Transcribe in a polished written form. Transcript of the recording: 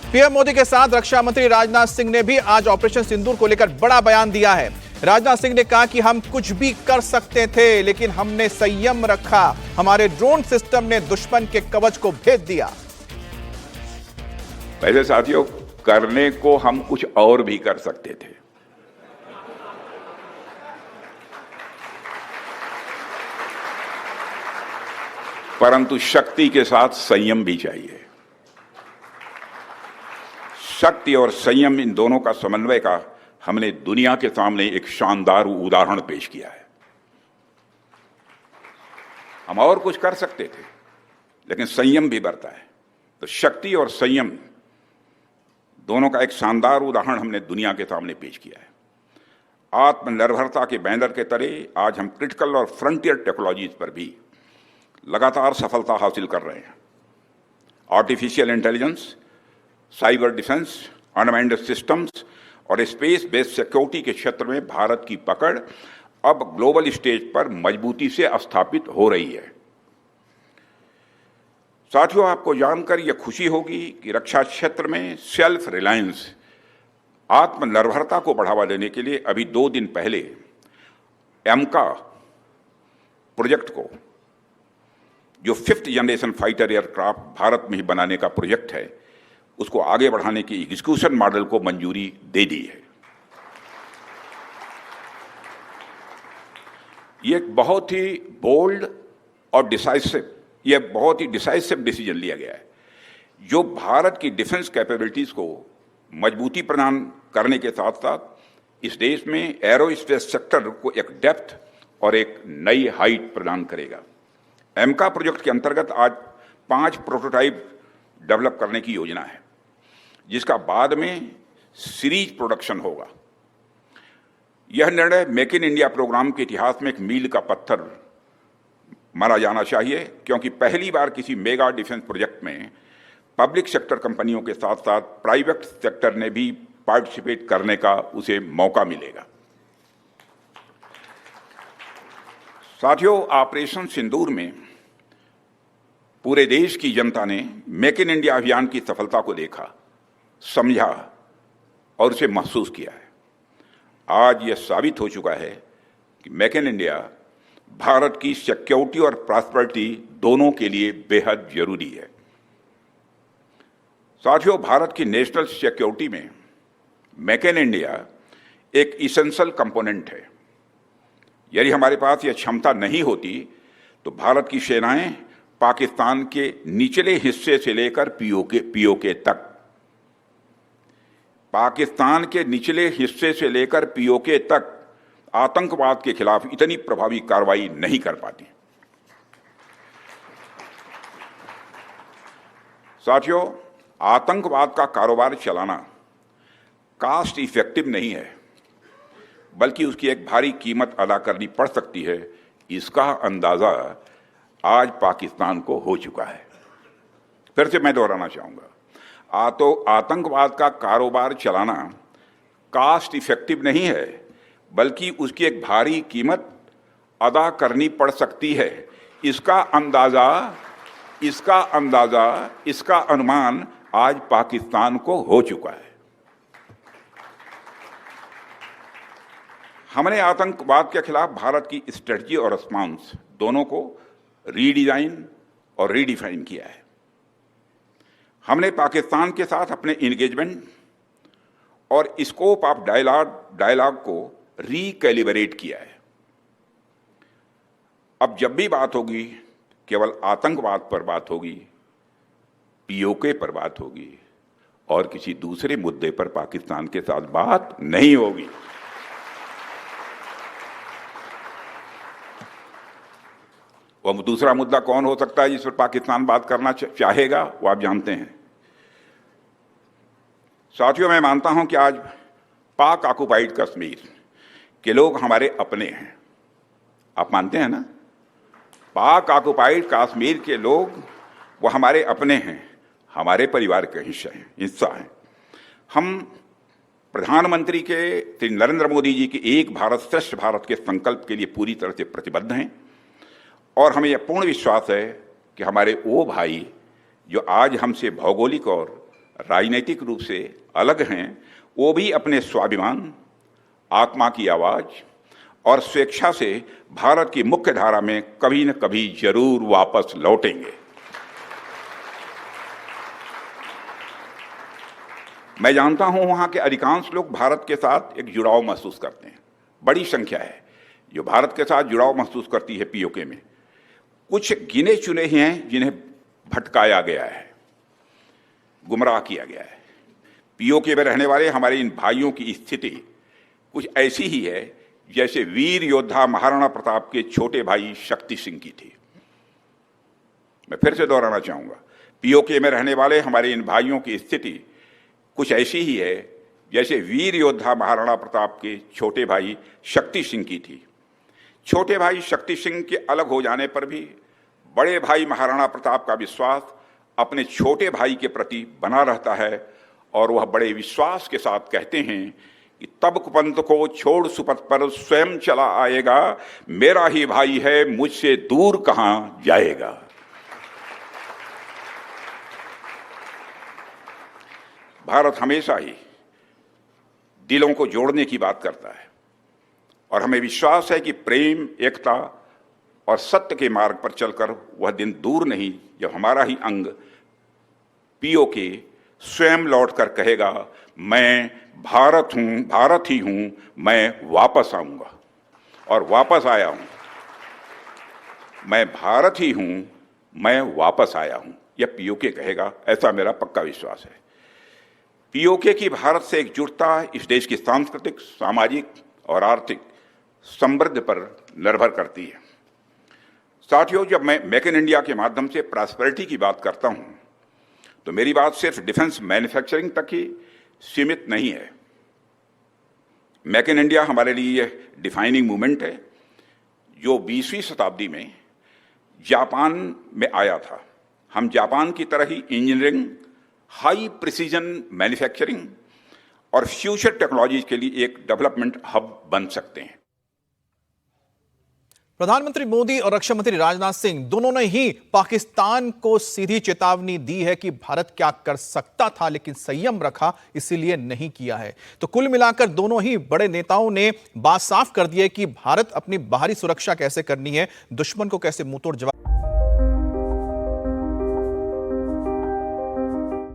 PM Modi के साथ रक्षा मंत्री राजनाथ सिंह ने भी आज ऑपरेशन सिंदूर को लेकर बड़ा बयान दिया है। राजनाथ सिंह ने कहा कि हम कुछ भी कर सकते थे, लेकिन हमने संयम रखा। हमारे ड्रोन सिस्टम ने दुश्मन के कवच को भेद दिया। पहले साथियों, करने को हम कुछ और भी कर सकते थे, परंतु शक्ति के साथ संयम भी चाहिए। शक्ति और संयम, इन दोनों का समन्वय का हमने दुनिया के सामने एक शानदार उदाहरण पेश किया है। हम और कुछ कर सकते थे, लेकिन संयम भी बरता है। तो शक्ति और संयम दोनों का एक शानदार उदाहरण हमने दुनिया के सामने पेश किया है। आत्मनिर्भरता के बैनर के तले आज हम क्रिटिकल और फ्रंटियर टेक्नोलॉजीज पर भी लगातार सफलता हासिल कर रहे हैं। Artificial intelligence, cyber defence, unmanned systems और स्पेस बेस्ड सिक्योरिटी के क्षेत्र में भारत की पकड़ अब ग्लोबल स्टेज पर मजबूती से स्थापित हो रही है। साथियों, आपको जानकर यह खुशी होगी कि रक्षा क्षेत्र में सेल्फ रिलायंस, आत्मनिर्भरता को बढ़ावा देने के लिए अभी 2 दिन पहले एमका प्रोजेक्ट को, जो 5th generation fighter aircraft Bharat में ही बनाने का प्रोजेक्ट है, उसको आगे बढ़ाने की एग्जीक्यूशन मॉडल को मंजूरी दे दी है। ये एक बहुत ही बोल्ड और बहुत ही डिसाइसिव डिसीजन लिया गया है, जो भारत की डिफेंस कैपेबिलिटीज को मजबूती प्रदान करने के साथ साथ इस देश में एरोस्पेस सेक्टर को एक डेप्थ और एक नई हाइट प्रदान करेगा। एमका प्रोजेक्ट के अंतर्गत आज 5 प्रोटोटाइप डेवलप करने की योजना है, जिसका बाद में सीरीज प्रोडक्शन होगा। यह निर्णय मेक इन इंडिया प्रोग्राम के इतिहास में एक मील का पत्थर माना जाना चाहिए, क्योंकि पहली बार किसी मेगा डिफेंस प्रोजेक्ट में पब्लिक सेक्टर कंपनियों के साथ साथ प्राइवेट सेक्टर ने भी पार्टिसिपेट करने का उसे मौका मिलेगा। साथियों, ऑपरेशन सिंदूर में पूरे देश की जनता ने मेक इन इंडिया अभियान की सफलता को देखा, समझा और उसे महसूस किया है। आज यह साबित हो चुका है कि मेक इन इंडिया भारत की सिक्योरिटी और प्रॉस्पेरिटी दोनों के लिए बेहद जरूरी है। साथियों, भारत की नेशनल सिक्योरिटी में मेक इन इंडिया एक इसेंशियल कंपोनेंट है। यदि हमारे पास यह क्षमता नहीं होती तो भारत की सेनाएं पाकिस्तान के निचले हिस्से से लेकर पीओके तक, पाकिस्तान के निचले हिस्से से लेकर पीओके तक आतंकवाद के खिलाफ इतनी प्रभावी कार्रवाई नहीं कर पाती। साथियों, आतंकवाद का कारोबार चलाना कास्ट इफेक्टिव नहीं है, बल्कि उसकी एक भारी कीमत अदा करनी पड़ सकती है। इसका अंदाजा आज पाकिस्तान को हो चुका है। फिर से मैं दोहराना चाहूंगा, तो आतंकवाद का कारोबार चलाना कास्ट इफेक्टिव नहीं है, बल्कि उसकी एक भारी कीमत अदा करनी पड़ सकती है। इसका अनुमान आज पाकिस्तान को हो चुका है। हमने आतंकवाद के खिलाफ भारत की स्ट्रेटजी और रिस्पांस दोनों को रीडिजाइन और रीडिफाइन किया है। हमने पाकिस्तान के साथ अपने एंगेजमेंट और स्कोप ऑफ डायलॉग को रीकैलिब्रेट किया है। अब जब भी बात होगी, केवल आतंकवाद पर बात होगी, पीओके पर बात होगी और किसी दूसरे मुद्दे पर पाकिस्तान के साथ बात नहीं होगी। वह दूसरा मुद्दा कौन हो सकता है जिस पर पाकिस्तान बात करना चाहेगा, वो आप जानते हैं। साथियों, मैं मानता हूं कि आज पाक ऑक्युपाइड कश्मीर के लोग हमारे अपने हैं। आप मानते हैं ना? पाक ऑक्युपाइड कश्मीर के लोग वो हमारे अपने हैं, हमारे परिवार का हिस्सा हैं। हम प्रधानमंत्री के श्री नरेंद्र मोदी जी के एक भारत श्रेष्ठ भारत के संकल्प के लिए पूरी तरह से प्रतिबद्ध हैं और हमें यह पूर्ण विश्वास है कि हमारे वो भाई जो आज हमसे भौगोलिक और राजनीतिक रूप से अलग हैं, वो भी अपने स्वाभिमान, आत्मा की आवाज और स्वेच्छा से भारत की मुख्य धारा में कभी न कभी जरूर वापस लौटेंगे। मैं जानता हूं वहां के अधिकांश लोग भारत के साथ एक जुड़ाव महसूस करते हैं। बड़ी संख्या है जो भारत के साथ जुड़ाव महसूस करती है पीओके में। कुछ गिने चुने ही हैं जिन्हें भटकाया गया है, गुमराह किया गया है। पीओके में रहने वाले हमारे इन भाइयों की स्थिति कुछ ऐसी ही है जैसे वीर योद्धा महाराणा प्रताप के छोटे भाई शक्ति सिंह की थी। मैं फिर से दोहराना चाहूंगा, पीओके में रहने वाले हमारे इन भाइयों की स्थिति कुछ ऐसी ही है जैसे वीर योद्धा महाराणा प्रताप के छोटे भाई शक्ति सिंह की थी। छोटे भाई शक्ति सिंह के अलग हो जाने पर भी बड़े भाई महाराणा प्रताप का विश्वास अपने छोटे भाई के प्रति बना रहता है और वह बड़े विश्वास के साथ कहते हैं कि तब कुपंथ को छोड़ सुपथ पर स्वयं चला आएगा, मेरा ही भाई है मुझसे दूर कहां जाएगा। भारत हमेशा ही दिलों को जोड़ने की बात करता है और हमें विश्वास है कि प्रेम, एकता और सत्य के मार्ग पर चलकर वह दिन दूर नहीं जब हमारा ही अंग पीओके स्वयं लौटकर कहेगा, मैं भारत हूं, भारत ही हूं, मैं वापस आऊंगा। और वापस आया हूं, मैं भारत ही हूं, मैं वापस आया हूं, यह पीओके कहेगा, ऐसा मेरा पक्का विश्वास है। पीओके की भारत से एकजुटता इस देश की सांस्कृतिक, सामाजिक और आर्थिक समृद्धि पर निर्भर करती है। साथियों, जब मैं मेक इन इंडिया के माध्यम से प्रॉस्पेरिटी की बात करता हूं तो मेरी बात सिर्फ डिफेंस मैन्युफैक्चरिंग तक ही सीमित नहीं है। मेक इन इंडिया हमारे लिए यह डिफाइनिंग मूवमेंट है जो 20वीं शताब्दी में जापान में आया था। हम जापान की तरह ही इंजीनियरिंग, हाई प्रिसीजन मैन्युफैक्चरिंग और फ्यूचर टेक्नोलॉजीज के लिए एक डेवलपमेंट हब बन सकते हैं। प्रधानमंत्री मोदी और रक्षा मंत्री राजनाथ सिंह दोनों ने ही पाकिस्तान को सीधी चेतावनी दी है कि भारत क्या कर सकता था लेकिन संयम रखा, इसीलिए नहीं किया है। तो कुल मिलाकर दोनों ही बड़े नेताओं ने बात साफ कर दी है कि भारत अपनी बाहरी सुरक्षा कैसे करनी है, दुश्मन को कैसे मुंहतोड़ जवाब